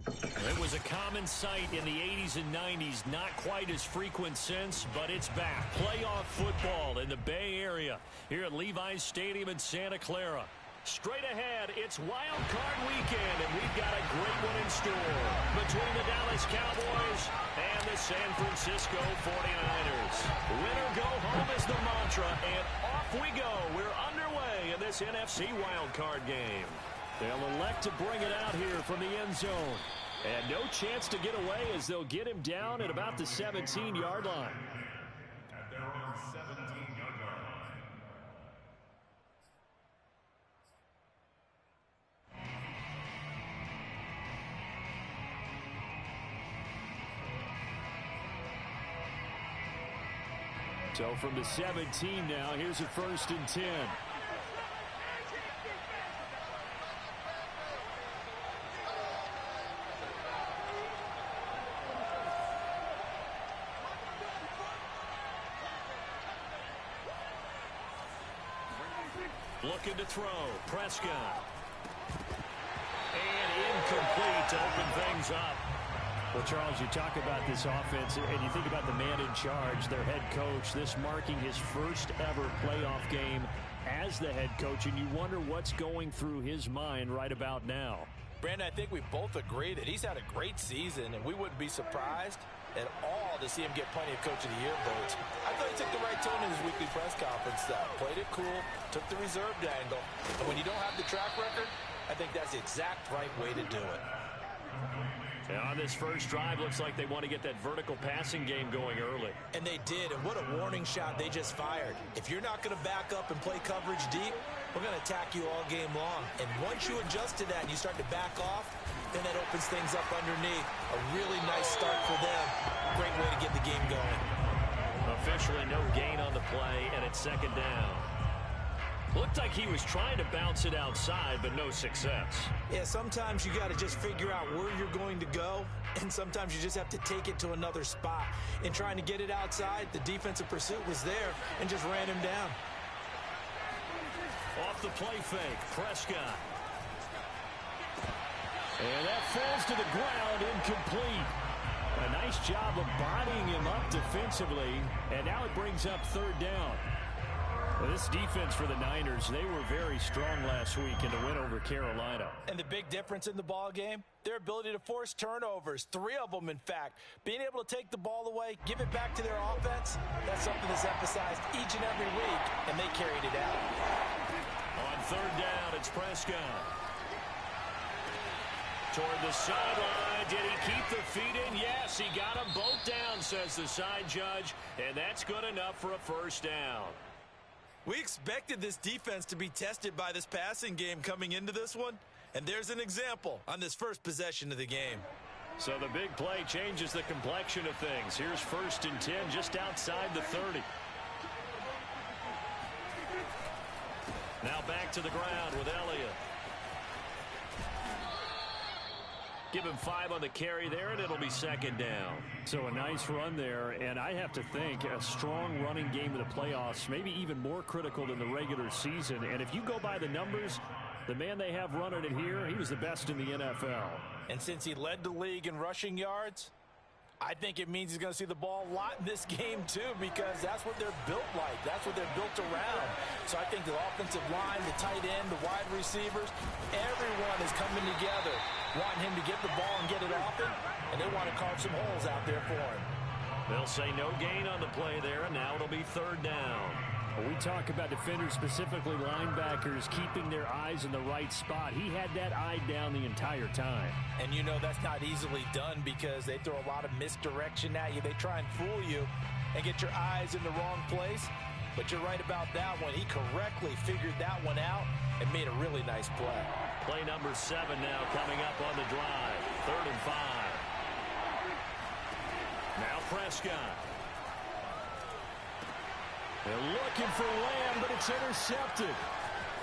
It was a common sight in the 80s and 90s, not quite as frequent since, but it's back. Playoff football in the Bay Area here at Levi's Stadium in Santa Clara. Straight ahead, it's Wild Card Weekend, and we've got a great one in store between the Dallas Cowboys and the San Francisco 49ers. Win or go home is the mantra, and off we go. We're underway in this NFC Wild Card game. They'll elect to bring it out here from the end zone. And no chance to get away as they'll get him down at about the 17-yard line. At their own 17-yard line. So from the 17 now, here's a 1st and 10. Looking to throw. Prescott. And incomplete to open things up. Well, Charles, you talk about this offense, and you think about the man in charge, their head coach, this marking his first ever playoff game as the head coach, and you wonder what's going through his mind right about now. Brandon, I think we both agree that he's had a great season, and we wouldn't be surprised at all to see him get plenty of Coach of the Year votes. I thought he took the right tone in his weekly press conference, though. Played it cool, took the reserved angle, and when you don't have the track record, I think that's the exact right way to do it. And on this first drive, looks like they want to get that vertical passing game going early. And they did, and what a warning shot they just fired. If you're not going to back up and play coverage deep, we're going to attack you all game long. And once you adjust to that and you start to back off, then that opens things up underneath. A really nice start for them. Great way to get the game going. Officially no gain on the play, and it's 2nd down. Looked like he was trying to bounce it outside, but no success. Yeah, sometimes you got to just figure out where you're going to go, and sometimes you just have to take it to another spot. In trying to get it outside, the defensive pursuit was there and just ran him down. Off the play fake, Prescott. And that falls to the ground, incomplete. A nice job of bodying him up defensively, and now it brings up 3rd down. Well, this defense for the Niners, they were very strong last week in the win over Carolina. And the big difference in the ball game, their ability to force turnovers, 3 of them, in fact. Being able to take the ball away, give it back to their offense, that's something that's emphasized each and every week, and they carried it out. On 3rd down, it's Prescott. Toward the sideline, did he keep the feet in? Yes, he got them both down, says the side judge, and that's good enough for a 1st down. We expected this defense to be tested by this passing game coming into this one, and there's an example on this first possession of the game. So the big play changes the complexion of things. Here's 1st and 10 just outside the 30. Now back to the ground with Elliott. Give him 5 on the carry there, and it'll be 2nd down. So a nice run there, and I have to think a strong running game in the playoffs, maybe even more critical than the regular season. And if you go by the numbers, the man they have running it here, he was the best in the NFL. And since he led the league in rushing yards, I think it means he's going to see the ball a lot in this game, too, because that's what they're built like. That's what they're built around. So I think the offensive line, the tight end, the wide receivers, everyone is coming together, wanting him to get the ball and get it off him, and they want to carve some holes out there for him. They'll say no gain on the play there, and now it'll be 3rd down. We talk about defenders, specifically linebackers, keeping their eyes in the right spot. He had that eye down the entire time. And you know that's not easily done because they throw a lot of misdirection at you. They try and fool you and get your eyes in the wrong place. But you're right about that one. He correctly figured that one out and made a really nice play. Play number 7 now coming up on the drive. 3rd and 5. Now Prescott. They're looking for Lamb, but it's intercepted.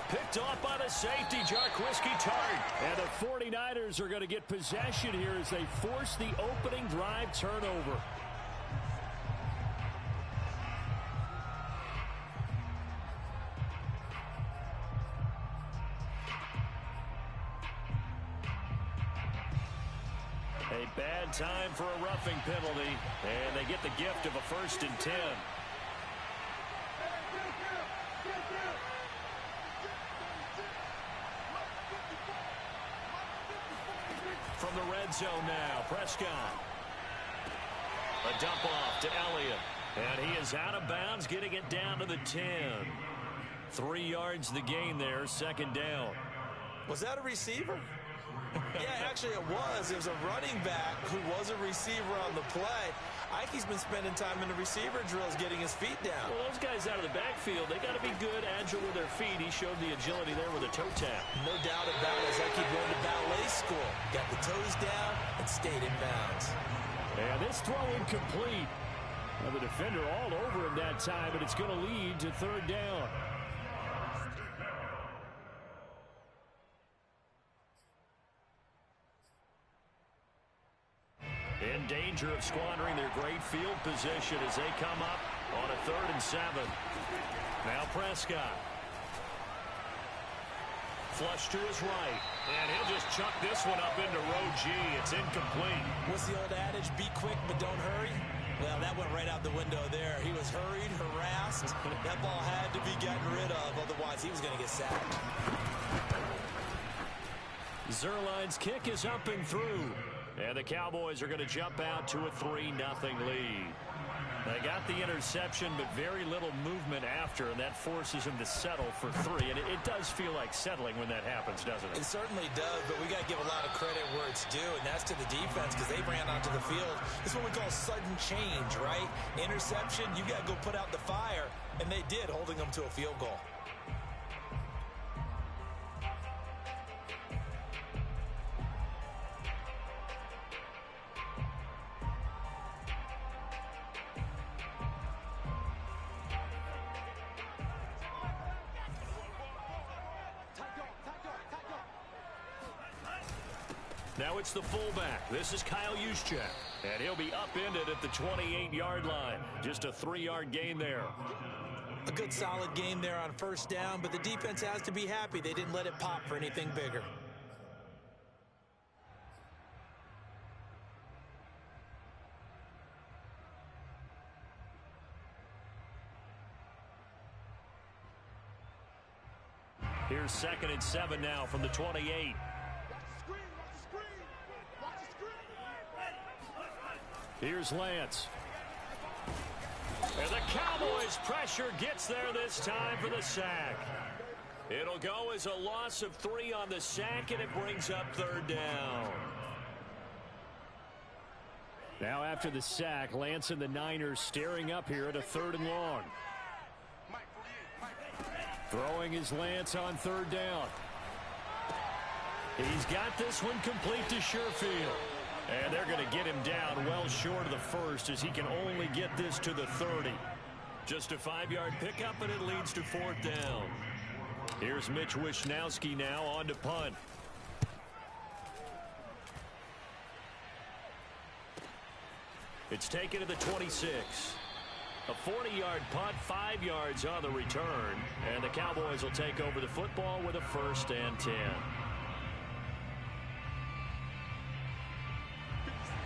Picked off by the safety, Jarquiski Tart. And the 49ers are going to get possession here as they force the opening drive turnover. A bad time for a roughing penalty, and they get the gift of a 1st and 10. From the red zone now, Prescott. A dump off to Elliott. And he is out of bounds, getting it down to the 10. 3 yards the gain there, 2nd down. Was that a receiver? Yeah, actually it was. It was a running back who was a receiver on the play. Ike's been spending time in the receiver drills getting his feet down. Well, those guys out of the backfield, they got to be good, agile with their feet. He showed the agility there with a toe tap. No doubt about it. As Ike going to ballet school. Got the toes down and stayed in bounds. And this throw incomplete. Well, the defender all over him that time, but it's going to lead to 3rd down. In danger of squandering their great field position as they come up on a 3rd and 7. Now Prescott. Flush to his right. And he'll just chuck this one up into row G. It's incomplete. What's the old adage? Be quick, but don't hurry. Well, that went right out the window there. He was hurried, harassed. That ball had to be gotten rid of. Otherwise, he was going to get sacked. Zerline's kick is up and through. And the Cowboys are going to jump out to a 3-0 lead. They got the interception, but very little movement after, and that forces him to settle for 3. And it does feel like settling when that happens, doesn't it? It certainly does, but we got to give a lot of credit where it's due, and that's to the defense because they ran onto the field. This is what we call sudden change, right? Interception, you got to go put out the fire, and they did, holding them to a field goal. Now it's the fullback. This is Kyle Juszczyk. And he'll be upended at the 28-yard line. Just a 3-yard gain there. A good solid game there on 1st down, but the defense has to be happy they didn't let it pop for anything bigger. Here's 2nd and 7 now from the 28. Here's Lance. And the Cowboys' pressure gets there this time for the sack. It'll go as a loss of 3 on the sack, and it brings up 3rd down. Now after the sack, Lance and the Niners staring up here at a 3rd and long. Throwing his Lance on 3rd down. He's got this one complete to Sherfield. And they're going to get him down well short of the 1st as he can only get this to the 30. Just a 5-yard pickup, and it leads to 4th down. Here's Mitch Wishnowski now on to punt. It's taken to the 26. A 40-yard punt, 5 yards on the return. And the Cowboys will take over the football with a 1st and 10.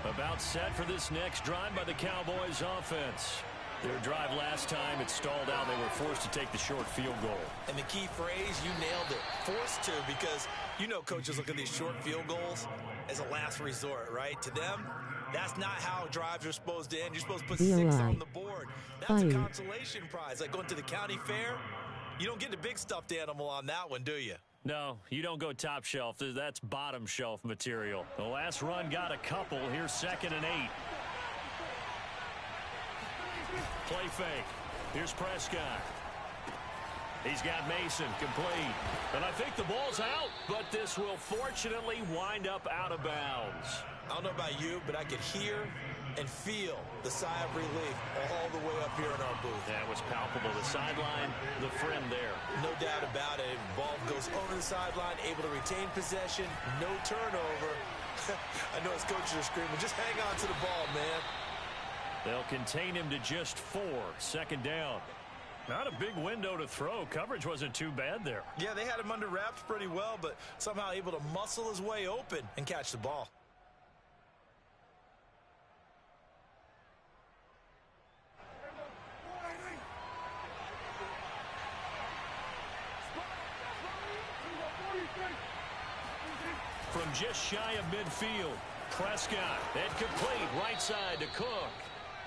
About set for this next drive by the Cowboys offense. Their drive last time, it stalled out. They were forced to take the short field goal. And the key phrase, you nailed it. Forced to, because you know coaches look at these short field goals as a last resort, right? To them, that's not how drives are supposed to end. You're supposed to put 6 on the board. That's a consolation prize. Like going to the county fair, you don't get the big stuffed animal on that one, do you? No, you don't go top shelf. That's bottom shelf material. The last run got a couple. Here's 2nd and 8. Play fake. Here's Prescott. He's got Mason complete. And I think the ball's out, but this will fortunately wind up out of bounds. I don't know about you, but I could hear and feel the sigh of relief all the way up here in our booth. That was palpable. The sideline, the friend there. No doubt about it. Ball goes over the sideline, able to retain possession, no turnover. I know his coaches are screaming, just hang on to the ball, man. They'll contain him to just 4. 2nd down. Not a big window to throw. Coverage wasn't too bad there. Yeah, they had him under wraps pretty well, but somehow able to muscle his way open and catch the ball. just shy of midfield. Prescott, incomplete, right side to Cook.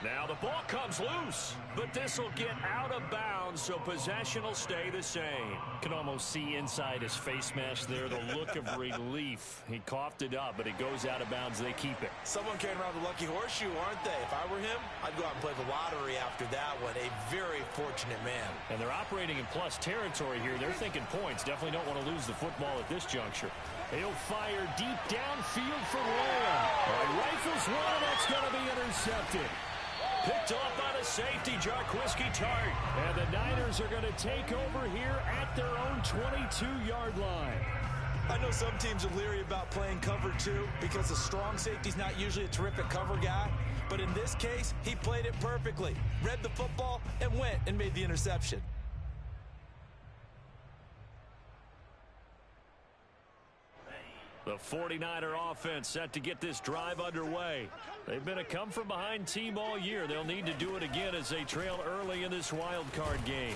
Now the ball comes loose, but this will get out of bounds, so possession will stay the same. Can almost see inside his face mask there, the look of relief. He coughed it up, but it goes out of bounds. They keep it. Someone carrying around the lucky horseshoe, aren't they? If I were him, I'd go out and play the lottery after that one. A very fortunate man. And they're operating in plus territory here. They're thinking points. Definitely don't want to lose the football at this juncture. He'll fire deep downfield for Lamb. Rifles one, and that's going to be intercepted. Picked off by the safety, Jarquiski Tart. And the Niners are going to take over here at their own 22-yard line. I know some teams are leery about playing cover 2 because a strong safety's not usually a terrific cover guy. But in this case, he played it perfectly. Read the football and went and made the interception. The 49er offense set to get this drive underway. They've been a come-from-behind team all year. They'll need to do it again as they trail early in this wild card game.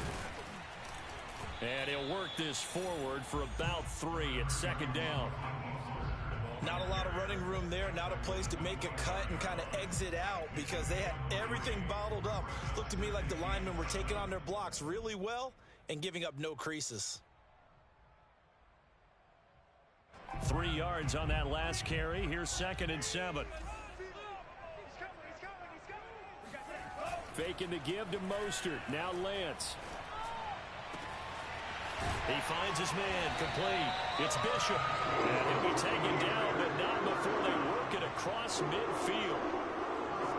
And he'll work this forward for about 3 at second down. Not a lot of running room there. Not a place to make a cut and kind of exit out because they had everything bottled up. Looked to me like the linemen were taking on their blocks really well and giving up no creases. 3 yards on that last carry. Here's 2nd and 7. Faking the give to Mostert. Now Lance. He finds his man. Complete. It's Bishop. And he'll be taken down, but not before they work it across midfield.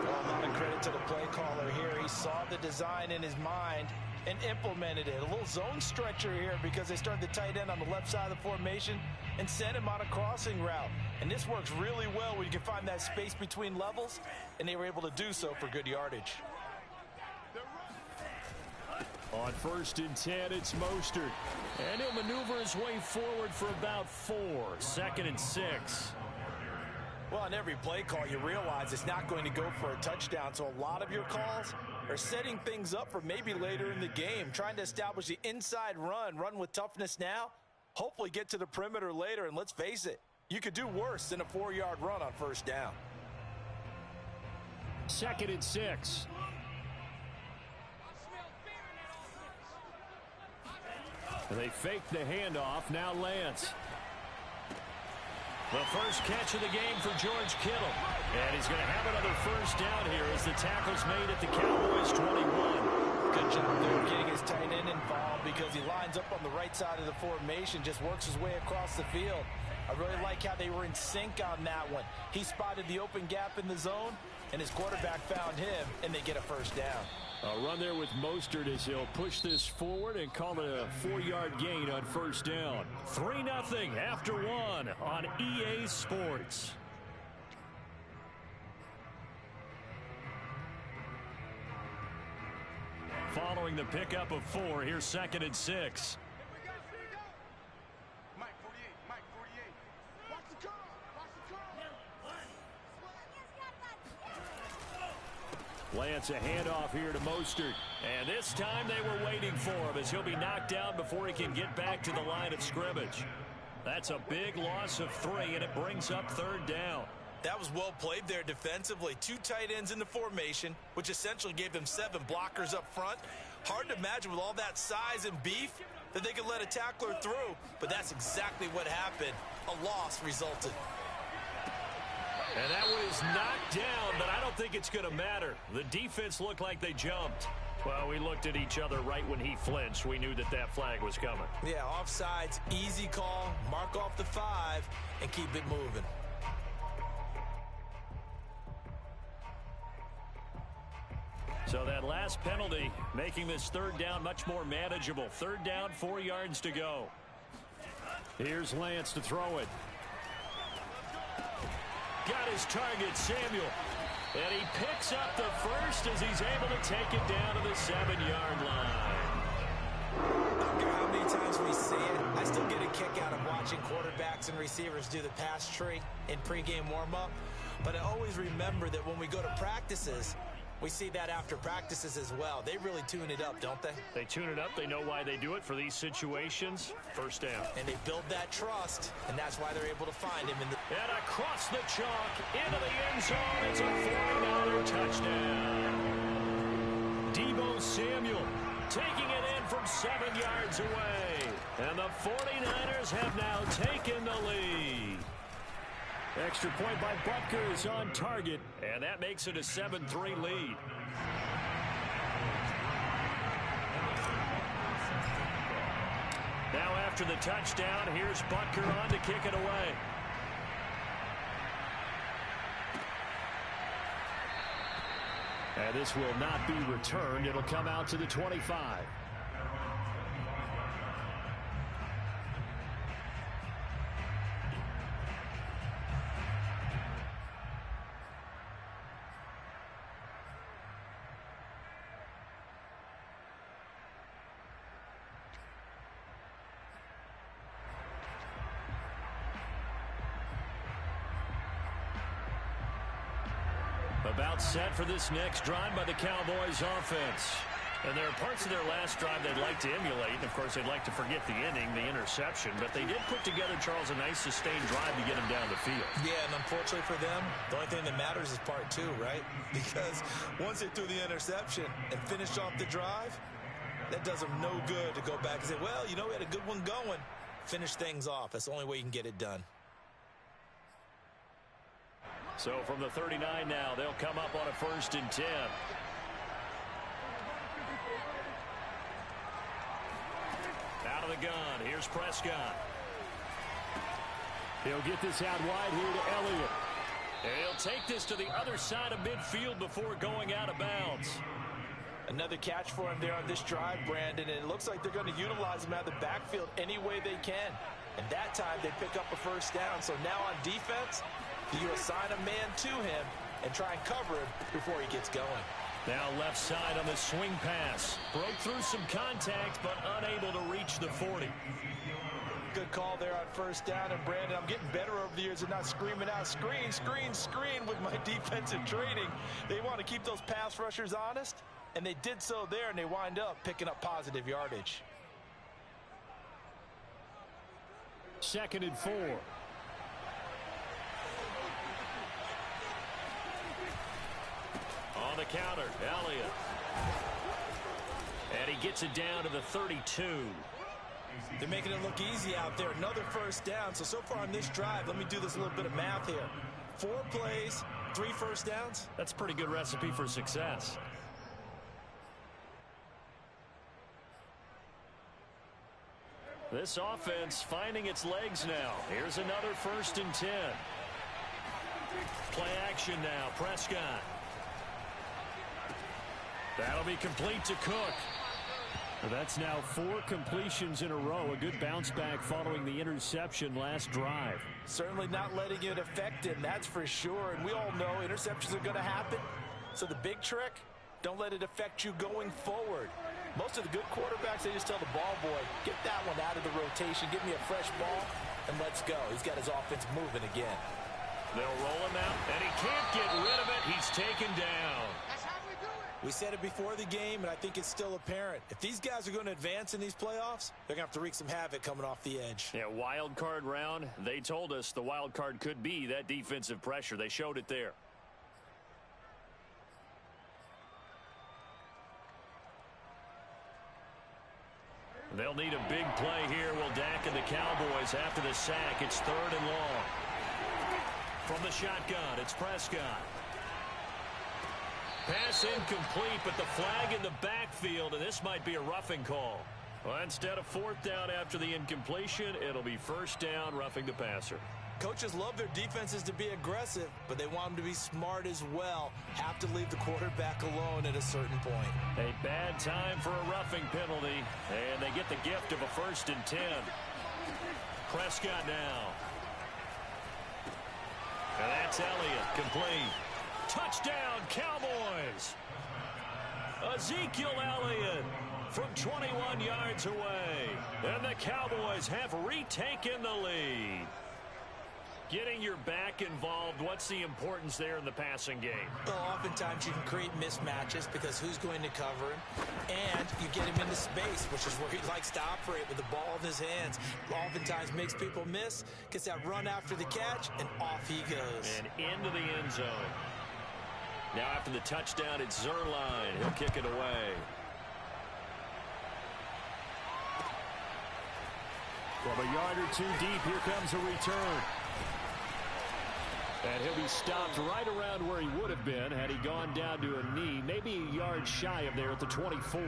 Well, a lot of credit to the play caller here. He saw the design in his mind and implemented it. A little zone stretcher here because they started the tight end on the left side of the formation and sent him on a crossing route. And this works really well when you can find that space between levels, and they were able to do so for good yardage. On 1st and 10, it's Mostert. And he'll maneuver his way forward for about 4. 2nd and 6. Well, on every play call, you realize it's not going to go for a touchdown. So a lot of your calls are setting things up for maybe later in the game, trying to establish the inside run with toughness now, hopefully get to the perimeter later. And let's face it, you could do worse than a 4-yard run on 1st down. 2nd and 6. They fake the handoff. Now Lance. The first catch of the game for George Kittle. And he's going to have another 1st down here as the tackle's made at the Cowboys 21. Good job there getting his tight end involved because he lines up on the right side of the formation, just works his way across the field. I really like how they were in sync on that one. He spotted the open gap in the zone, and his quarterback found him, and they get a 1st down. A run there with Mostert as he'll push this forward and call it a 4-yard gain on 1st down. 3-0 after 1 on EA Sports. Following the pickup of 4, here's 2nd and 6. Lance, a handoff here to Mostert. And this time they were waiting for him as he'll be knocked down before he can get back to the line of scrimmage. That's a big loss of 3, and it brings up 3rd down. That was well played there defensively. 2 tight ends in the formation, which essentially gave them 7 blockers up front. Hard to imagine with all that size and beef that they could let a tackler through, but that's exactly what happened. A loss resulted. And that was knocked down, but I don't think it's going to matter. The defense looked like they jumped. Well, we looked at each other right when he flinched. We knew that that flag was coming. Yeah, offsides, easy call, mark off the 5, and keep it moving. So that last penalty making this 3rd down much more manageable. 3rd down, 4 yards to go. Here's Lance to throw it. Got his target, Samuel. And he picks up the 1st as he's able to take it down to the 7-yard line. I don't care how many times we see it, I still get a kick out of watching quarterbacks and receivers do the pass tree in pregame warm-up. But I always remember that when we go to practices, We see that after practices as well. They really tune it up, don't they? They tune it up. They know why they do it for these situations. First down. And they build that trust, and that's why they're able to find him. And across the chalk, into the end zone. It's a 49er touchdown. Deebo Samuel taking it in from 7 yards away. And the 49ers have now taken the lead. Extra point by Butker is on target, and that makes it a 7-3 lead. Now after the touchdown, here's Butker on to kick it away. And this will not be returned. It'll come out to the 25. About set for this next drive by the Cowboys offense. And there are parts of their last drive they'd like to emulate. And, of course, they'd like to forget the inning, the interception. But they did put together, Charles, a nice sustained drive to get them down the field. Yeah, and unfortunately for them, the only thing that matters is part two, right? Because once they threw the interception and finished off the drive, that does them no good to go back and say, well, you know, we had a good one going. Finish things off. That's the only way you can get it done. So from the 39 now, they'll come up on a 1st and 10. Out of the gun, here's Prescott. He'll get this out wide here to Elliott. And he'll take this to the other side of midfield before going out of bounds. Another catch for him there on this drive, Brandon, and it looks like they're going to utilize him out of the backfield any way they can. And that time they pick up a 1st down. So now on defense, you assign a man to him and try and cover him before he gets going. Now left side on the swing pass. Broke through some contact, but unable to reach the 40. Good call there on 1st down. And, Brandon, I'm getting better over the years and not screaming out, screen, screen, screen with my defensive training. They want to keep those pass rushers honest, and they did so there, and they wind up picking up positive yardage. 2nd and 4. On the counter, Elliott. And he gets it down to the 32. They're making it look easy out there. Another 1st down. So far on this drive, let me do this little bit of math here. 4 plays, 3 1st downs. That's a pretty good recipe for success. This offense finding its legs now. Here's another 1st and 10. Play action now, Prescott. That'll be complete to Cook. That's now 4 completions in a row. A good bounce back following the interception last drive. Certainly not letting it affect him, that's for sure. And we all know interceptions are going to happen. So the big trick, don't let it affect you going forward. Most of the good quarterbacks, they just tell the ball boy, get that one out of the rotation, give me a fresh ball, and let's go. He's got his offense moving again. They'll roll him out, and he can't get rid of it. He's taken down. We said it before the game, and I think it's still apparent. If these guys are going to advance in these playoffs, they're going to have to wreak some havoc coming off the edge. Yeah, wild card round. They told us the wild card could be that defensive pressure. They showed it there. They'll need a big play here. Will Dak and the Cowboys after the sack. It's 3rd and long. From the shotgun, it's Prescott. Pass incomplete, but the flag in the backfield, and this might be a roughing call. Well, instead of 4th down after the incompletion, it'll be 1st down, roughing the passer. Coaches love their defenses to be aggressive, but they want them to be smart as well. Have to leave the quarterback alone at a certain point. A bad time for a roughing penalty, and they get the gift of a 1st and 10. Prescott now. And that's Elliott, complete. Touchdown, Cowboys! Ezekiel Elliott from 21 yards away. And the Cowboys have retaken the lead. Getting your back involved, what's the importance there in the passing game? Well, oftentimes you can create mismatches because who's going to cover him, and you get him into space, which is where he likes to operate with the ball in his hands. Oftentimes makes people miss, gets that run after the catch, and off he goes. And into the end zone. Now after the touchdown, it's Zerline. He'll kick it away. From a yard or two deep, here comes a return. And he'll be stopped right around where he would have been had he gone down to a knee, maybe a yard shy of there at the 24.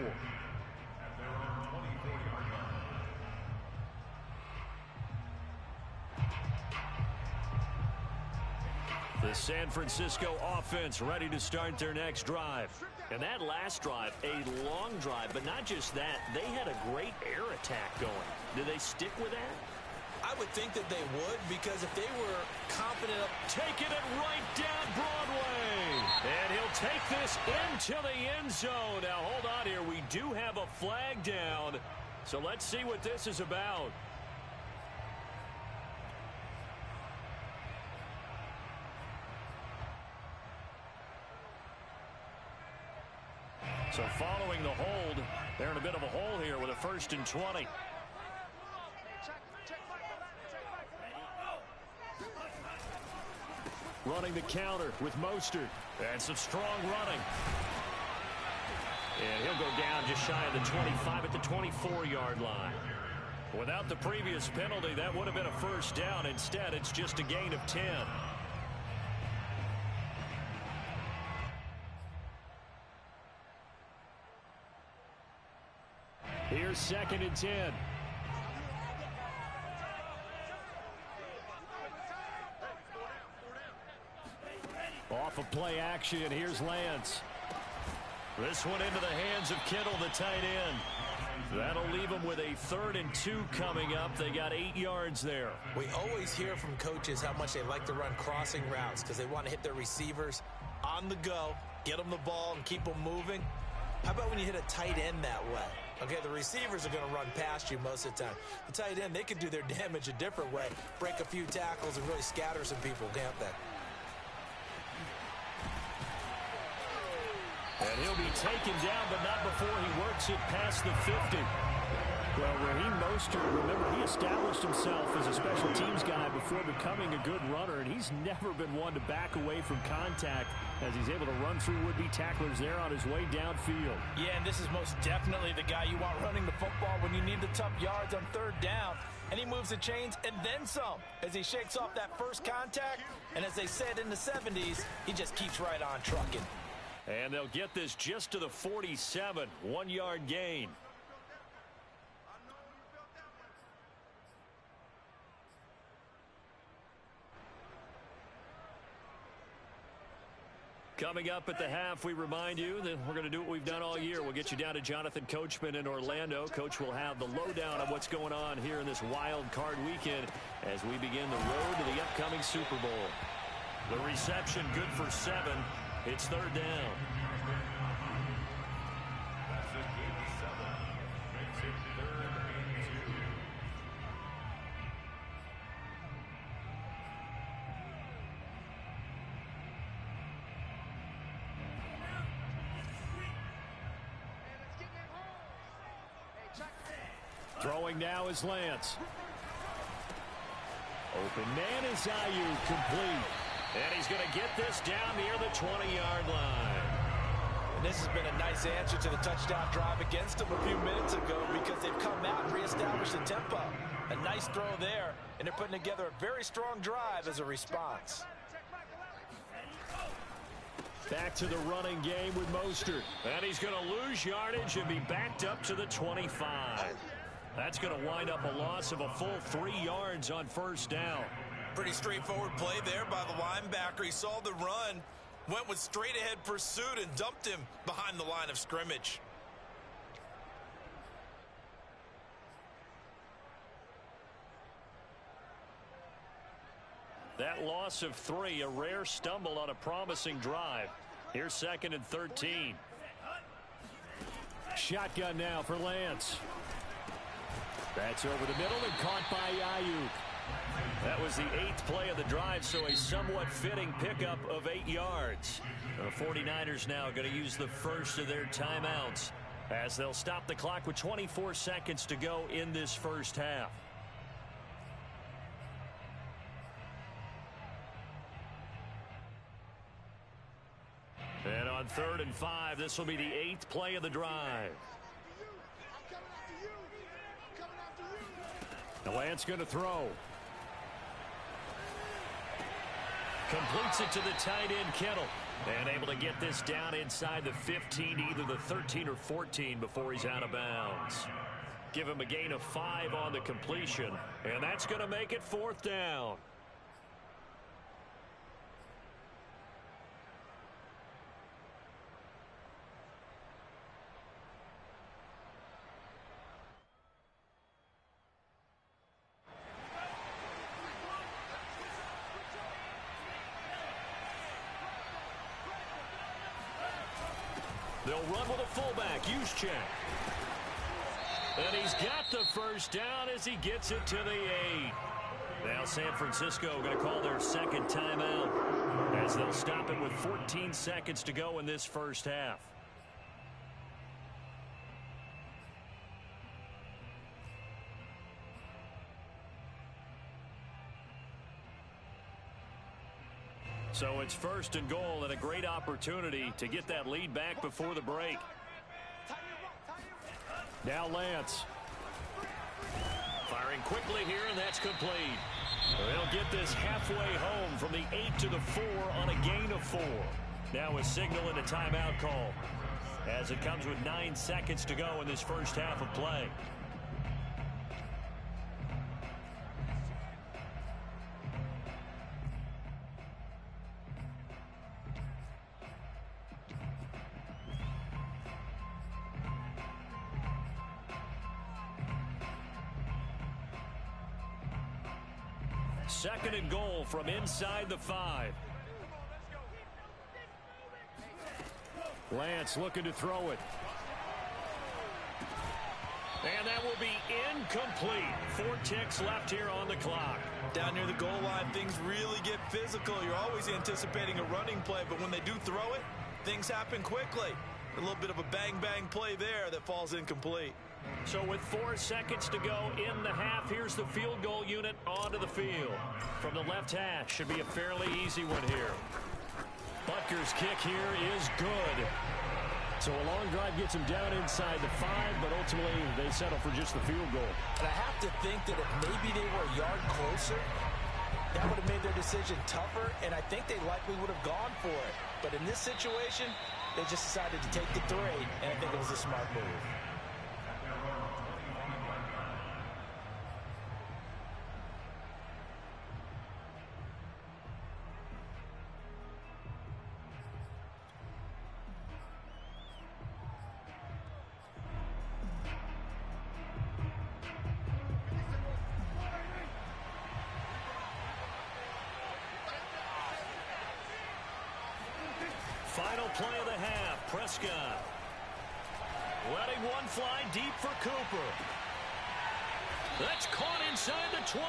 The San Francisco offense ready to start their next drive. And that last drive, a long drive, but not just that, they had a great air attack going. Did they stick with that? I would think that they would, because if they were confident of taking it right down Broadway. And he'll take this into the end zone. Now, hold on here. We do have a flag down. So let's see what this is about. So following the hold, they're in a bit of a hole here with a 1st and 20. Running the counter with Mostert. And some strong running. And he'll go down just shy of the 25 at the 24-yard line. Without the previous penalty, that would have been a first down. Instead, it's just a gain of 10. Here's 2nd and 10. Off of play action, here's Lance. This one into the hands of Kittle, the tight end. That'll leave them with a 3rd and 2 coming up. They got 8 yards there. We always hear from coaches how much they like to run crossing routes because they want to hit their receivers on the go, get them the ball, and keep them moving. How about when you hit a tight end that way? Okay, the receivers are going to run past you most of the time. The tight end, they can do their damage a different way, break a few tackles and really scatter some people, can't they? And he'll be taken down, but not before he works it past the 50. Well, Raheem Mostert, remember, he established himself as a special teams guy before becoming a good runner, and he's never been one to back away from contact as he's able to run through would-be tacklers there on his way downfield. Yeah, and this is most definitely the guy you want running the football when you need the tough yards on 3rd down. And he moves the chains and then some as he shakes off that first contact. And as they said in the 70s, he just keeps right on trucking. And they'll get this just to the 47, 1-yard gain. Coming up at the half, we remind you that we're going to do what we've done all year. We'll get you down to Jonathan Coachman in Orlando. Coach will have the lowdown of what's going on here in this wild card weekend as we begin the road to the upcoming Super Bowl. The reception good for 7. It's 3rd down. Throwing now is Lance. Open man is Ayuk, complete. And he's going to get this down near the 20-yard line. And this has been a nice answer to the touchdown drive against them a few minutes ago because they've come out and reestablished the tempo. A nice throw there, and they're putting together a very strong drive as a response. Back to the running game with Mostert. And he's going to lose yardage and be backed up to the 25. That's going to wind up a loss of a full 3 yards on 1st down. Pretty straightforward play there by the linebacker. He saw the run, went with straight-ahead pursuit, and dumped him behind the line of scrimmage. That loss of 3, a rare stumble on a promising drive. Here's 2nd and 13. Shotgun now for Lance. That's over the middle and caught by Ayuk. That was the 8th play of the drive, so a somewhat fitting pickup of 8 yards. The 49ers now going to use the first of their timeouts as they'll stop the clock with 24 seconds to go in this first half. And on 3rd and 5, this will be the 8th play of the drive. The Lance going to throw. Completes it to the tight end, Kittle. And able to get this down inside the 15, either the 13 or 14 before he's out of bounds. Give him a gain of 5 on the completion. And that's going to make it 4th down. They'll run with a fullback, Juszczyk. And he's got the first down as he gets it to the 8. Now San Francisco going to call their second timeout as they'll stop it with 14 seconds to go in this first half. So it's 1st and goal and a great opportunity to get that lead back before the break. Now Lance. Firing quickly here, and that's complete. They'll get this halfway home from the 8 to the 4 on a gain of 4. Now a signal and a timeout call as it comes with 9 seconds to go in this first half of play. Second and goal from inside the 5. Lance looking to throw it. And that will be incomplete. 4 ticks left here on the clock. Down near the goal line, things really get physical. You're always anticipating a running play, but when they do throw it, things happen quickly. A little bit of a bang-bang play there that falls incomplete. So with 4 seconds to go in the half, here's the field goal unit onto the field. From the left hash, should be a fairly easy one here. Butker's kick here is good. So a long drive gets him down inside the 5, but ultimately they settle for just the field goal. And I have to think that if maybe they were a yard closer, that would have made their decision tougher, and I think they likely would have gone for it. But in this situation, they just decided to take the 3, and I think it was a smart move. Final play of the half, Prescott. Letting one fly deep for Cooper. That's caught inside the 20.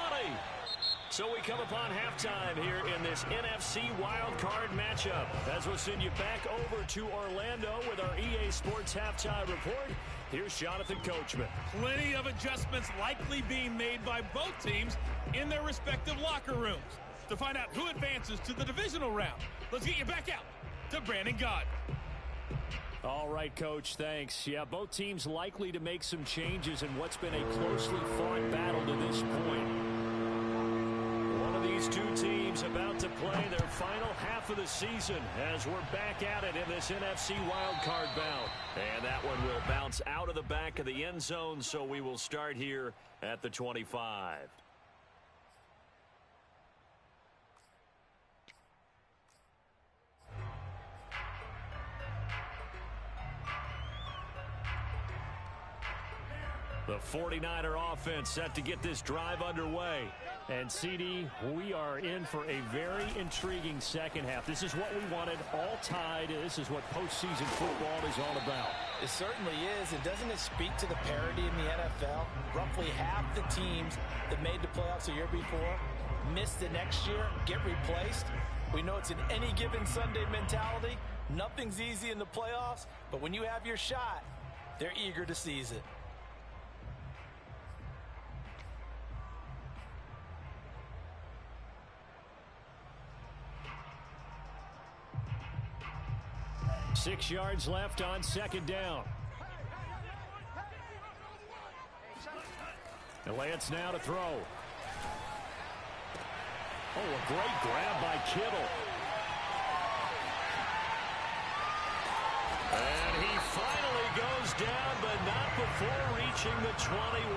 So we come upon halftime here in this NFC wildcard matchup. As we'll send you back over to Orlando with our EA Sports halftime report. Here's Jonathan Coachman. Plenty of adjustments likely being made by both teams in their respective locker rooms. To find out who advances to the divisional round, let's get you back out to Brandon God. All right, Coach, thanks. Yeah, both teams likely to make some changes in what's been a closely fought battle to this point. One of these two teams about to play their final half of the season as we're back at it in this NFC wildcard bout. And that one will bounce out of the back of the end zone, so we will start here at the 25. The 49er offense set to get this drive underway. And, CD, we are in for a very intriguing second half. This is what we wanted, all tied. This is what postseason football is all about. It certainly is. And doesn't it speak to the parity in the NFL? Roughly half the teams that made the playoffs the year before miss the next year, get replaced. We know it's an any given Sunday mentality. Nothing's easy in the playoffs, but when you have your shot, they're eager to seize it. Six yards left on second down. And Lance now to throw. Oh, a great grab by Kittle. And he finally goes down, but not before reaching the 21.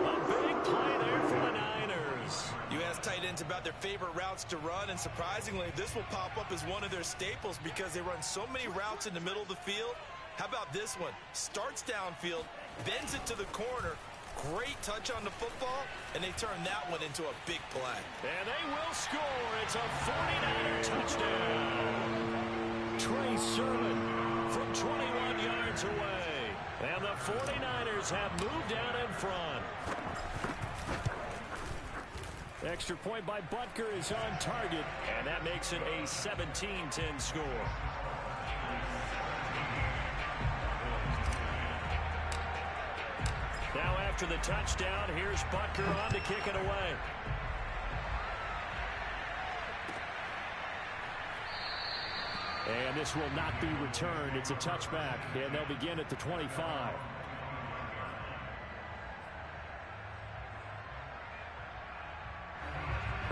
A big play there for the Niners. You ask tight ends about their favorite routes to run, and surprisingly, this will pop up as one of their staples because they run so many routes in the middle of the field. How about this one? Starts downfield, bends it to the corner. Great touch on the football, and they turn that one into a big play. And they will score. It's a 49er touchdown. Trey Sermon from 21 yards away. And the 49ers have moved down in front. Extra point by Butker is on target. And that makes it a 17-10 score. Now after the touchdown, here's Butker on to kick it away. And this will not be returned. It's a touchback, and they'll begin at the 25.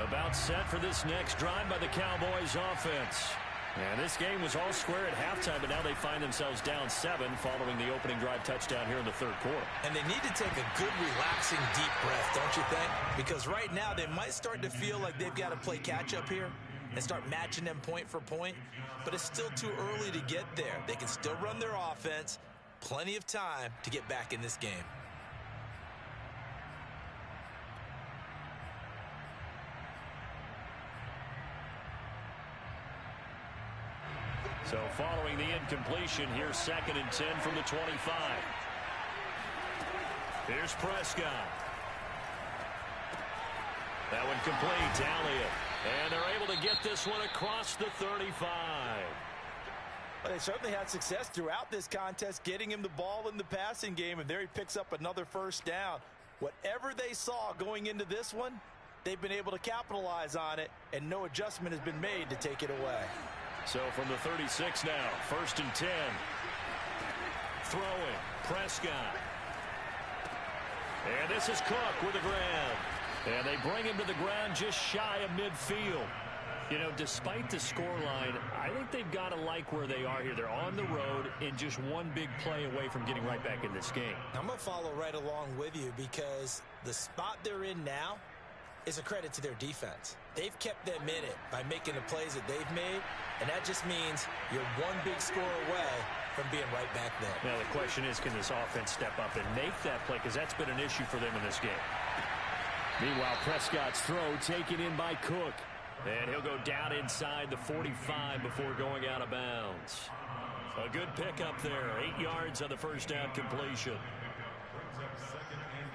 About set for this next drive by the Cowboys offense. And this game was all square at halftime, but now they find themselves down 7 following the opening drive touchdown here in the third quarter. And they need to take a good, relaxing, deep breath, don't you think? Because right now they might start to feel like they've got to play catch-up here and start matching them point for point. But it's still too early to get there. They can still run their offense. Plenty of time to get back in this game. So following the incompletion, here's 2nd and 10 from the 25. Here's Prescott. That one complete to Elliott. And they're able to get this one across the 35. Well, they certainly had success throughout this contest, getting him the ball in the passing game, and there he picks up another first down. Whatever they saw going into this one, they've been able to capitalize on it, and no adjustment has been made to take it away. So from the 36 now, 1st and 10. Throwing, Prescott. And this is Cook with a grab. And they bring him to the ground just shy of midfield. You know, despite the scoreline, I think they've got to like where they are here. They're on the road and just one big play away from getting right back in this game. I'm going to follow right along with you because the spot they're in now is a credit to their defense. They've kept them in it by making the plays that they've made, and that just means you're one big score away from being right back there. Now the question is, can this offense step up and make that play? Because that's been an issue for them in this game. Meanwhile, Prescott's throw taken in by Cook. And he'll go down inside the 45 before going out of bounds. A good pickup there. 8 yards on the first down completion. Brings up 2nd and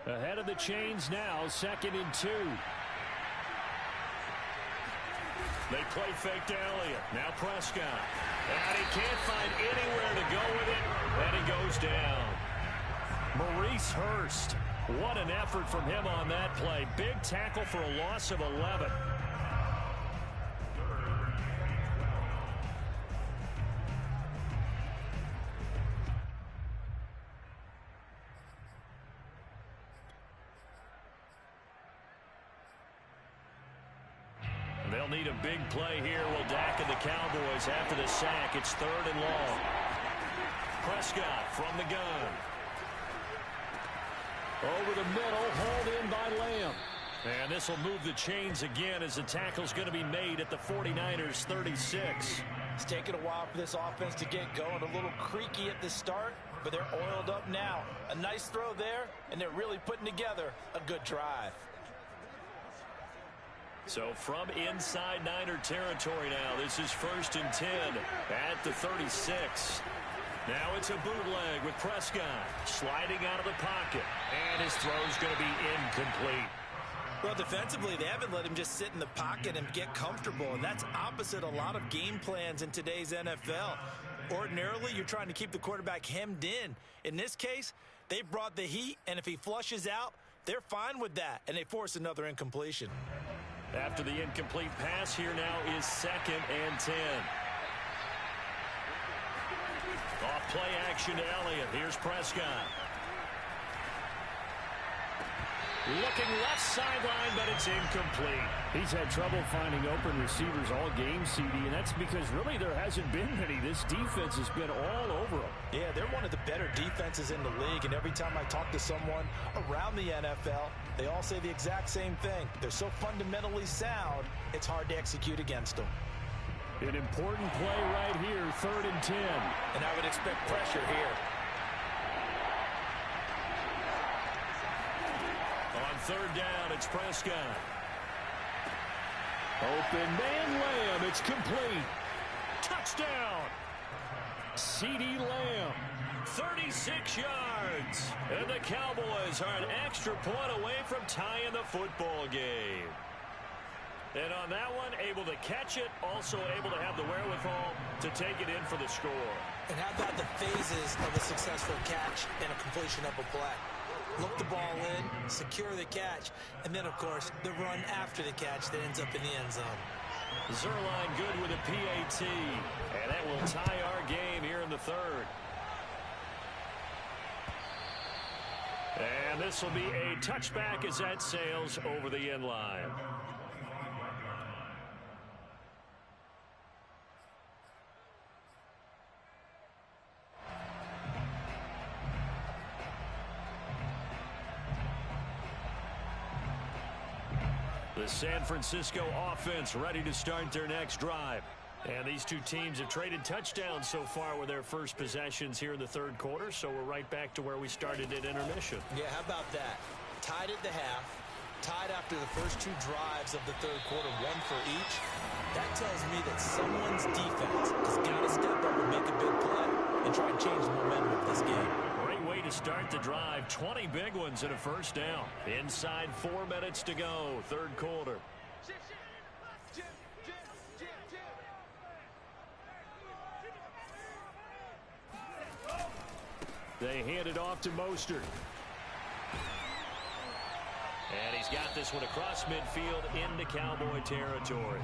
2. Ahead of the chains now, 2nd and 2. They play fake to Elliott. Now Prescott. And he can't find anywhere to go with it. And he goes down. Maurice Hurst. What an effort from him on that play. Big tackle for a loss of 11. They'll need a big play here. Will Dak and the Cowboys after the sack. It's 3rd and long. Prescott from the gun. Over the middle, hauled in by Lamb. And this will move the chains again as the tackle's going to be made at the 49ers 36. It's taken a while for this offense to get going. A little creaky at the start, but they're oiled up now. A nice throw there, and they're really putting together a good drive. So from inside Niner territory now, this is 1st and 10 at the 36. Now it's a bootleg with Prescott sliding out of the pocket, and his throw's going to be incomplete. Well, defensively, they haven't let him just sit in the pocket and get comfortable, and that's opposite a lot of game plans in today's NFL. Ordinarily, you're trying to keep the quarterback hemmed in. In this case, they brought the heat, and if he flushes out, they're fine with that, and they force another incompletion. After the incomplete pass, here now is 2nd and 10. Off play action to Elliott. Here's Prescott. Looking left sideline, but it's incomplete. He's had trouble finding open receivers all game, CD, and that's because really there hasn't been many. This defense has been all over them. Yeah, they're one of the better defenses in the league, and every time I talk to someone around the NFL, they all say the exact same thing. They're so fundamentally sound, it's hard to execute against them. An important play right here, 3rd and 10. And I would expect pressure here. On 3rd down, it's Prescott. Open man Lamb. It's complete. Touchdown! CeeDee Lamb, 36 yards. And the Cowboys are an extra point away from tying the football game. And on that one, able to catch it, also able to have the wherewithal to take it in for the score. And how about the phases of a successful catch and a completion of a play? Look the ball in, secure the catch, and then, of course, the run after the catch that ends up in the end zone. Zerline good with a PAT, and that will tie our game here in the 3rd. And this will be a touchback as that sails over the end line. The San Francisco offense ready to start their next drive. And these two teams have traded touchdowns so far with their first possessions here in the 3rd quarter, so we're right back to where we started at intermission. Yeah, how about that? Tied at the half, tied after the first 2 drives of the 3rd quarter, 1 for each. That tells me that someone's defense has got to step up and make a big play and try and change the momentum of this game. Great way to start the drive. 20 big ones and a 1st down. Inside 4 minutes to go, 3rd quarter. They hand it off to Mostert. And he's got this one across midfield into Cowboy territory.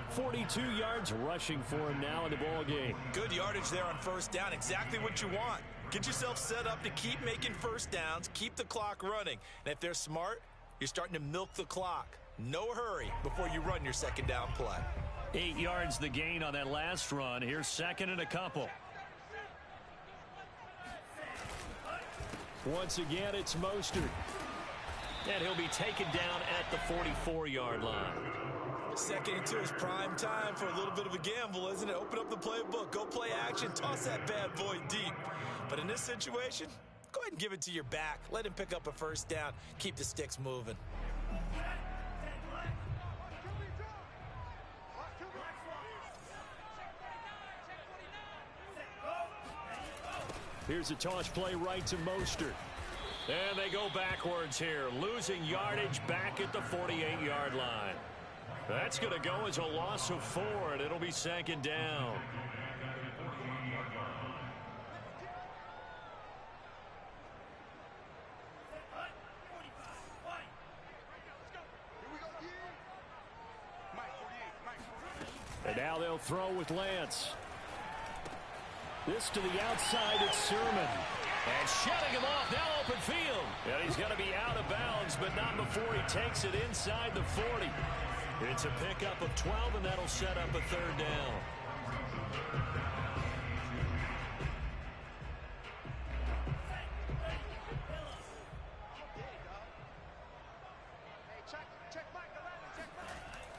42 yards rushing for him now in the ball game. Good yardage there on 1st down. Exactly what you want. Get yourself set up to keep making 1st downs, keep the clock running. And if they're smart, you're starting to milk the clock. No hurry before you run your 2nd down play. 8 yards the gain on that last run. Here's 2nd and a couple. Once again, it's Mostert. And he'll be taken down at the 44-yard line. 2nd and 2 is prime time for a little bit of a gamble, isn't it? Open up the playbook, go play action, toss that bad boy deep. But in this situation, go ahead and give it to your back. Let him pick up a 1st down. Keep the sticks moving. Here's a toss play right to Mostert. And they go backwards here, losing yardage back at the 48-yard line. That's going to go as a loss of 4, and it'll be 2nd down. And now they'll throw with Lance. This to the outside, it's Sermon. And shutting him off, now open field. And he's going to be out of bounds, but not before he takes it inside the 40. It's a pickup of 12, and that'll set up a 3rd down.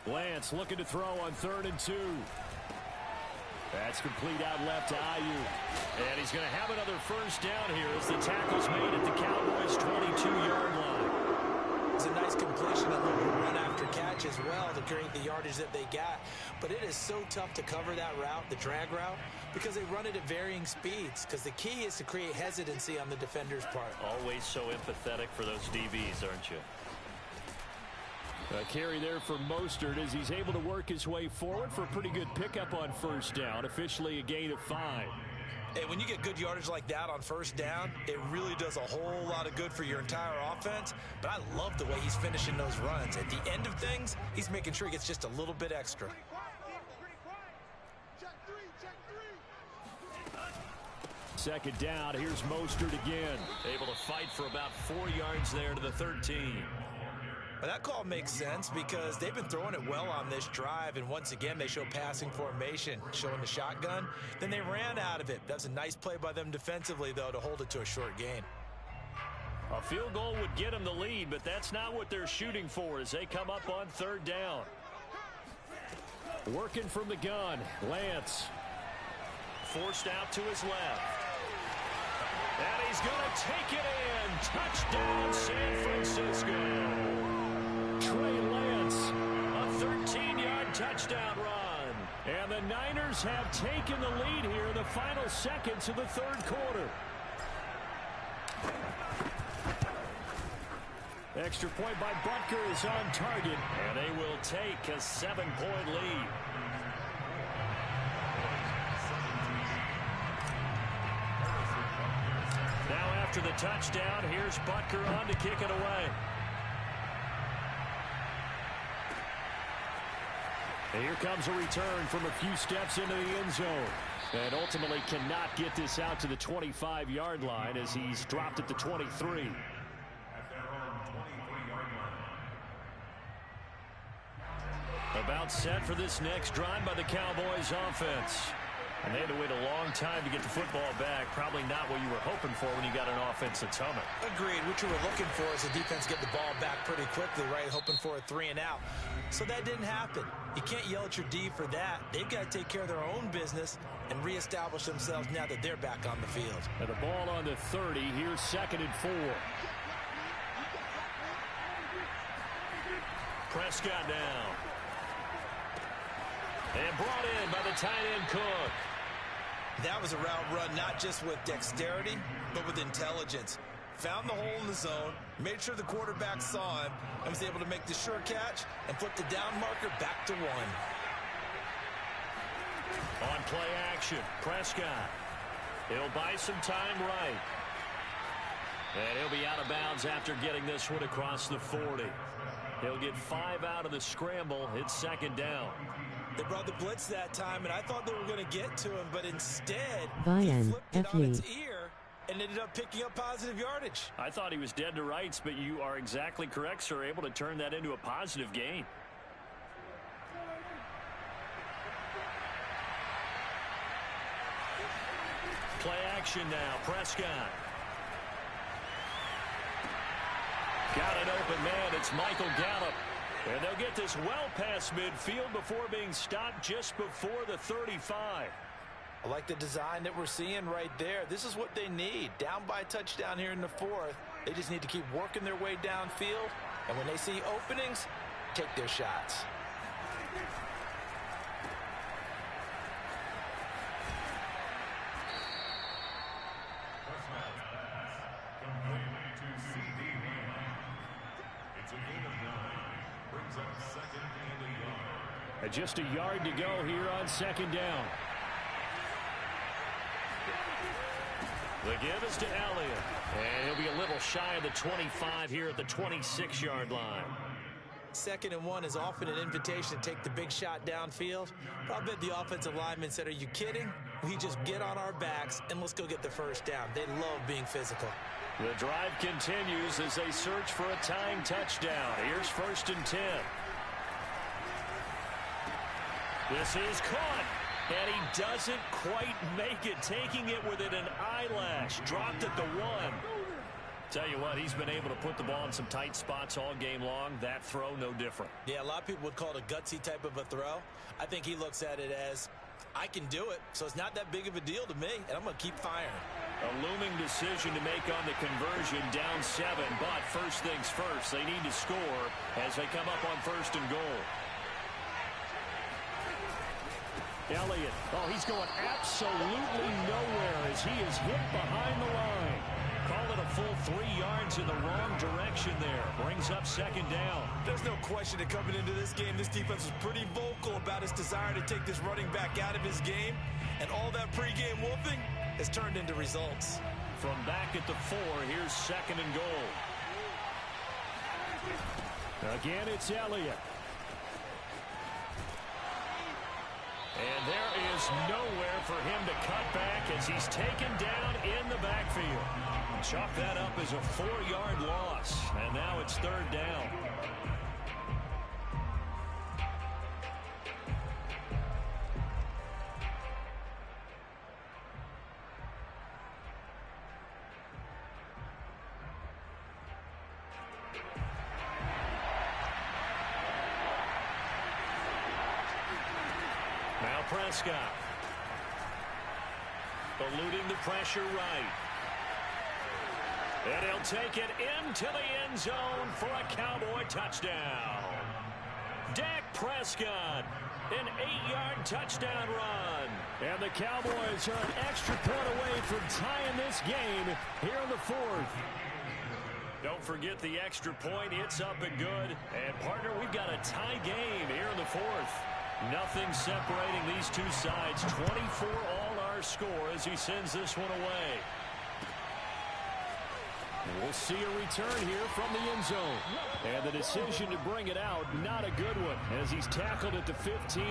Lance looking to throw on 3rd and 2. That's complete out left to Ayuk. And he's going to have another first down here as the tackle's made at the Cowboys' 22-yard line. It's a nice completion, a little run after catch as well to create the yardage that they got. But it is so tough to cover that route, the drag route, because they run it at varying speeds. Because the key is to create hesitancy on the defender's part. Always so empathetic for those DBs, aren't you? A carry there for Mostert as he's able to work his way forward for a pretty good pickup on first down. Officially a gain of 5. Hey, when you get good yardage like that on first down, it really does a whole lot of good for your entire offense. But I love the way he's finishing those runs. At the end of things, he's making sure he gets just a little bit extra. Second down, here's Mostert again. Able to fight for about 4 yards there to the 13. Well, that call makes sense because they've been throwing it well on this drive, and once again they show passing formation, showing the shotgun. Then they ran out of it. That's a nice play by them defensively, though, to hold it to a short gain. A field goal would get them the lead, but that's not what they're shooting for as they come up on 3rd down. Working from the gun, Lance. Forced out to his left. And he's going to take it in. Touchdown, San Francisco. Trey Lance. A 13-yard touchdown run. And the Niners have taken the lead here in the final seconds of the 3rd quarter. Extra point by Butker is on target. And they will take a 7-point lead. Now after the touchdown, here's Butker on to kick it away. And here comes a return from a few steps into the end zone. And ultimately cannot get this out to the 25-yard line as he's dropped at the 23. About set for this next drive by the Cowboys offense. And they had to wait a long time to get the football back. Probably not what you were hoping for when you got an offense that's humming. Agreed. What you were looking for is the defense get the ball back pretty quickly, right? Hoping for a 3 and out. So that didn't happen. You can't yell at your D for that. They've got to take care of their own business and reestablish themselves now that they're back on the field. And the ball on the 30. Here's 2nd and 4. Prescott down. And brought in by the tight end Cook. That was a route run not just with dexterity, but with intelligence. Found the hole in the zone, made sure the quarterback saw him, and was able to make the sure catch and flip the down marker back to 1. On play action, Prescott. He'll buy some time right. And he'll be out of bounds after getting this one across the 40. He'll get 5 out of the scramble. It's 2nd down. They brought the blitz that time, and I thought they were going to get to him, but instead, he flipped it on its ear and ended up picking up positive yardage. I thought he was dead to rights, but you are exactly correct, sir. Able to turn that into a positive gain. Play action now. Prescott. Got an open man. It's Michael Gallup. And they'll get this well past midfield before being stopped just before the 35. I like the design that we're seeing right there. This is what they need. Down by a touchdown here in the 4th. They just need to keep working their way downfield. And when they see openings, take their shots. Just a yard to go here on 2nd down. The give is to Elliott. And he'll be a little shy of the 25 here at the 26-yard line. 2nd and 1 is often an invitation to take the big shot downfield. But I bet the offensive lineman said, are you kidding? We just get on our backs and let's go get the first down. They love being physical. The drive continues as they search for a tying touchdown. Here's 1st and 10. This is caught, and he doesn't quite make it, taking it within an eyelash. Dropped at the 1. Tell you what, he's been able to put the ball in some tight spots all game long. That throw, no different. Yeah, a lot of people would call it a gutsy type of a throw. I think he looks at it as, I can do it, so it's not that big of a deal to me, and I'm going to keep firing. A looming decision to make on the conversion, down 7, but first things first, they need to score as they come up on 1st and goal. Elliott, oh, he's going absolutely nowhere as he is hit behind the line. Call it a full 3 yards in the wrong direction there. Brings up 2nd down. There's no question that coming into this game, this defense was pretty vocal about its desire to take this running back out of his game. And all that pregame wolfing has turned into results. From back at the 4, here's 2nd and goal. Again, it's Elliott. And there is nowhere for him to cut back as he's taken down in the backfield. Chalk that up as a 4-yard loss. And now it's 3rd down. Now Prescott. Eluding the pressure right. And he'll take it into the end zone for a Cowboy touchdown. Dak Prescott, an 8-yard touchdown run. And the Cowboys are an extra point away from tying this game here in the 4th. Don't forget the extra point. It's up and good. And, partner, we've got a tie game here in the 4th. Nothing separating these two sides. 24 all our score as he sends this one away. We'll see a return here from the end zone. And the decision to bring it out, not a good one, as he's tackled at the 15.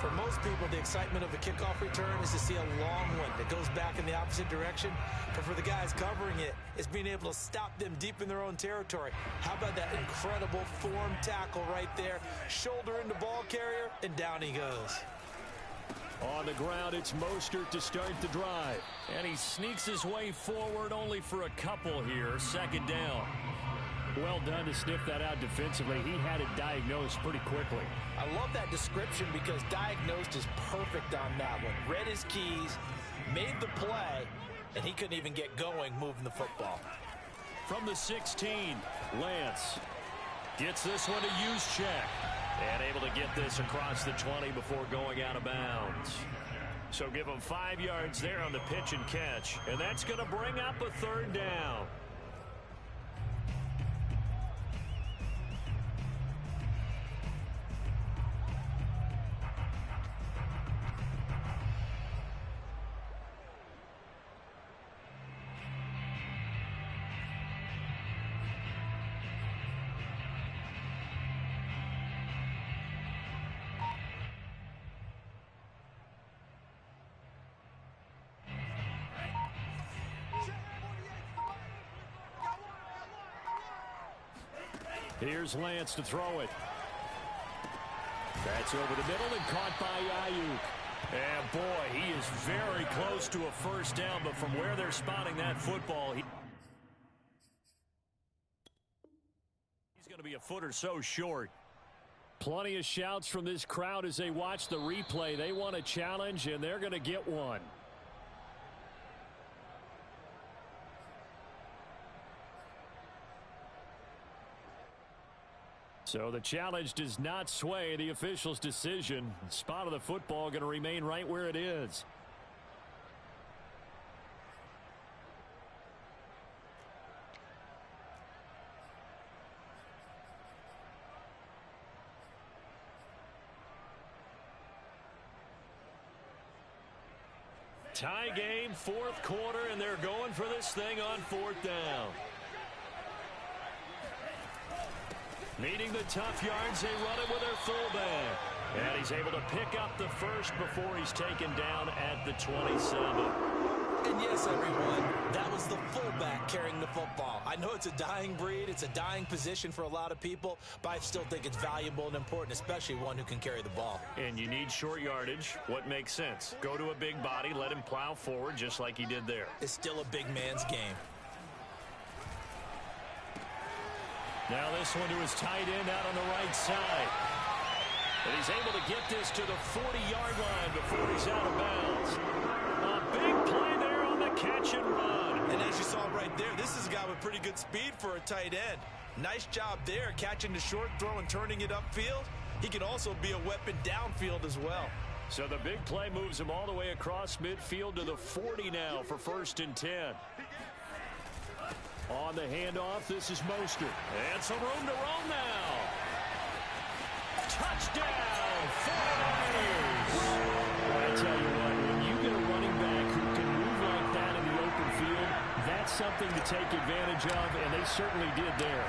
For most people, the excitement of a kickoff return is to see a long one that goes back in the opposite direction. But for the guys covering it, it's being able to stop them deep in their own territory. How about that incredible form tackle right there? Shoulder into ball carrier, and down he goes. On the ground, it's Mostert to start the drive. And he sneaks his way forward only for a couple here. 2nd down. Well done to sniff that out defensively. He had it diagnosed pretty quickly. I love that description because diagnosed is perfect on that one. Read his keys, made the play, and he couldn't even get going moving the football. From the 16, Lance gets this one to use check. And able to get this across the 20 before going out of bounds. So give him 5 yards there on the pitch and catch. And that's going to bring up a 3rd down. Here's Lance to throw it. That's over the middle and caught by Ayuk. And boy, he is very close to a 1st down, but from where they're spotting that football, he's going to be a foot or so short. Plenty of shouts from this crowd as they watch the replay. They want a challenge, and they're going to get one. So the challenge does not sway the official's decision. The spot of the football going to remain right where it is. Tie game, 4th quarter, and they're going for this thing on 4th down. Needing the tough yards, they run it with their fullback. And he's able to pick up the 1st before he's taken down at the 27. And yes, everyone, that was the fullback carrying the football. I know it's a dying breed, it's a dying position for a lot of people, but I still think it's valuable and important, especially one who can carry the ball. And you need short yardage. What makes sense? Go to a big body, let him plow forward just like he did there. It's still a big man's game. Now this one to his tight end out on the right side. And he's able to get this to the 40-yard line before he's out of bounds. A big play there on the catch and run. And as you saw right there, this is a guy with pretty good speed for a tight end. Nice job there, catching the short throw and turning it upfield. He can also be a weapon downfield as well. So the big play moves him all the way across midfield to the 40 now for 1st and 10. On the handoff, this is Mostert. And some room to roam now. Touchdown, 49ers. I tell you what, when you get a running back who can move like that in the open field, that's something to take advantage of, and they certainly did there.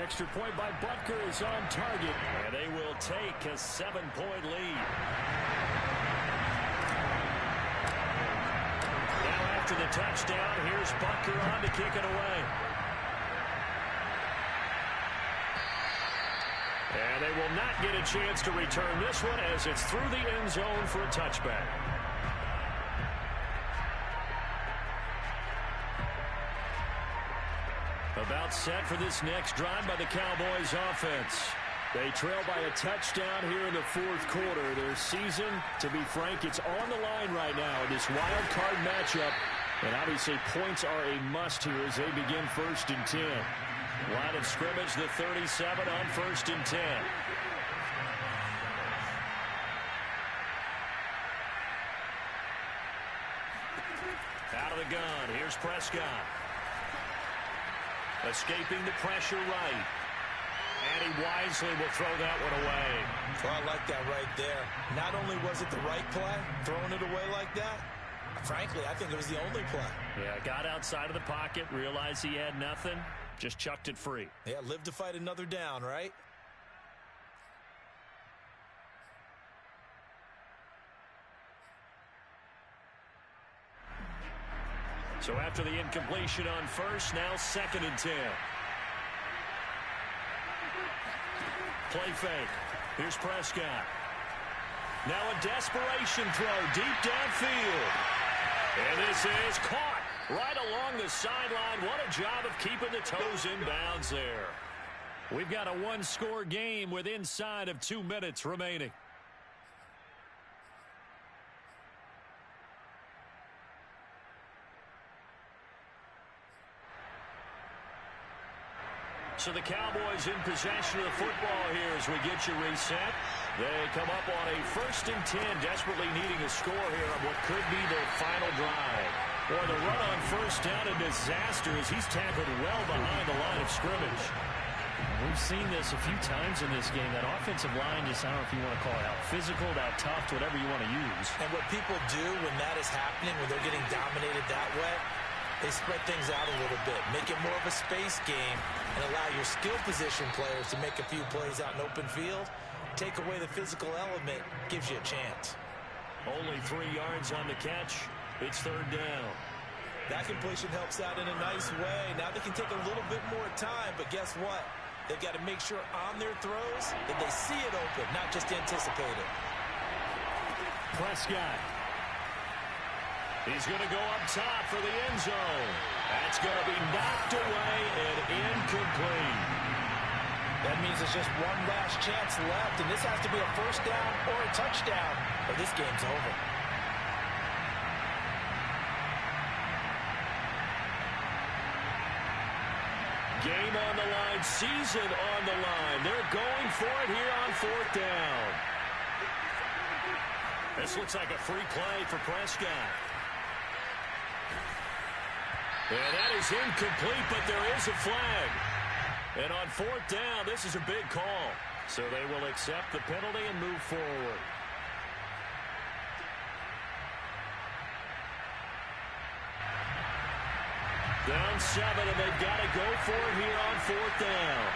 Extra point by Butker is on target, and they will take a 7-point lead. Now after the touchdown, here's Butker on to kick it away. And they will not get a chance to return this one as it's through the end zone for a touchback. About set for this next drive by the Cowboys offense. They trail by a touchdown here in the 4th quarter. Their season, to be frank, it's on the line right now in this wild card matchup. And obviously points are a must here as they begin 1st and 10. Line of scrimmage, the 37 on 1st and 10. Out of the gun, here's Prescott. Escaping the pressure right. And he wisely will throw that one away. Well, I like that right there. Not only was it the right play, throwing it away like that, frankly, I think it was the only play. Yeah, got outside of the pocket, realized he had nothing, just chucked it free. Yeah, live to fight another down, right? So after the incompletion on first, now 2nd and 10. Play fake. Here's Prescott. Now a desperation throw deep downfield. And this is caught right along the sideline. What a job of keeping the toes in bounds there. We've got a one-score game with inside of 2 minutes remaining. So the Cowboys in possession of the football here as we get you reset. They come up on a 1st and 10, desperately needing a score here on what could be their final drive. Or the run on 1st down, a disaster as he's tackled well behind the line of scrimmage. We've seen this a few times in this game. That offensive line just, I don't know if you want to call it out physical, out tough, whatever you want to use. And what people do when that is happening, when they're getting dominated that way, they spread things out a little bit, make it more of a space game, and allow your skill position players to make a few plays out in open field. Take away the physical element, gives you a chance. Only 3 yards on the catch. It's 3rd down. That completion helps out in a nice way. Now they can take a little bit more time, but guess what? They've got to make sure on their throws that they see it open, not just anticipate it. Prescott. He's going to go up top for the end zone. That's going to be knocked away and incomplete. That means there's just one last chance left, and this has to be a 1st down or a touchdown, or this game's over. Game on the line, season on the line. They're going for it here on 4th down. This looks like a free play for Prescott. And that is incomplete, but there is a flag. And on 4th down, this is a big call. So they will accept the penalty and move forward. Down 7, and they've got to go for it here on 4th down.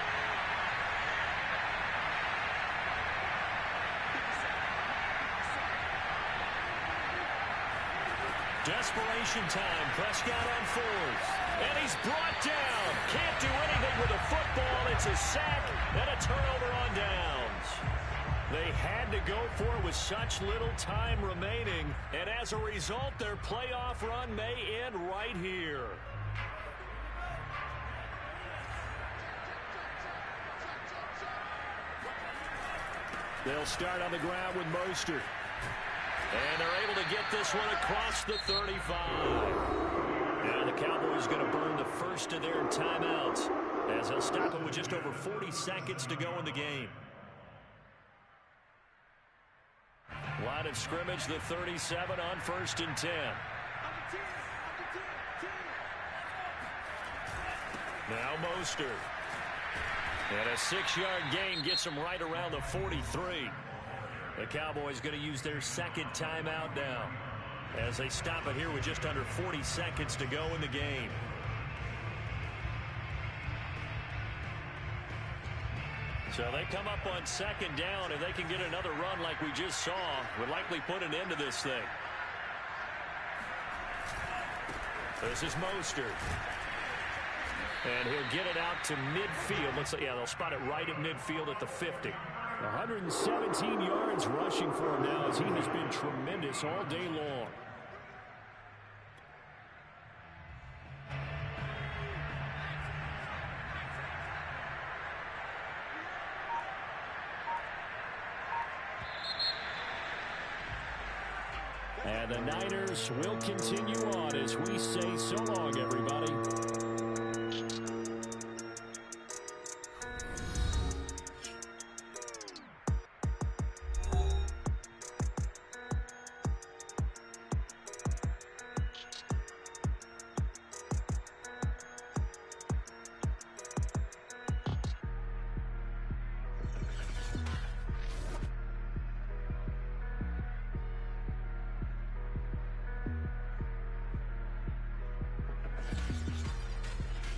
Desperation time. Prescott on 4th. And he's brought down. Can't do anything with the football. It's a sack and a turnover on downs. They had to go for it with such little time remaining. And as a result, their playoff run may end right here. They'll start on the ground with Mostert. And they're able to get this one across the 35. Now the Cowboys going to burn the first of their timeouts as they'll stop them with just over 40 seconds to go in the game. Line of scrimmage, the 37 on 1st and 10. Now Mostert. And a 6-yard gain gets him right around the 43. The Cowboys going to use their second timeout now as they stop it here with just under 40 seconds to go in the game. So they come up on 2nd down. If they can get another run like we just saw, would likely put an end to this thing. This is Mostert. And he'll get it out to midfield. Looks like, yeah, they'll spot it right at midfield at the 50. 117 yards rushing for him now as he has been tremendous all day long. And the Niners will continue on as we say so long, everybody.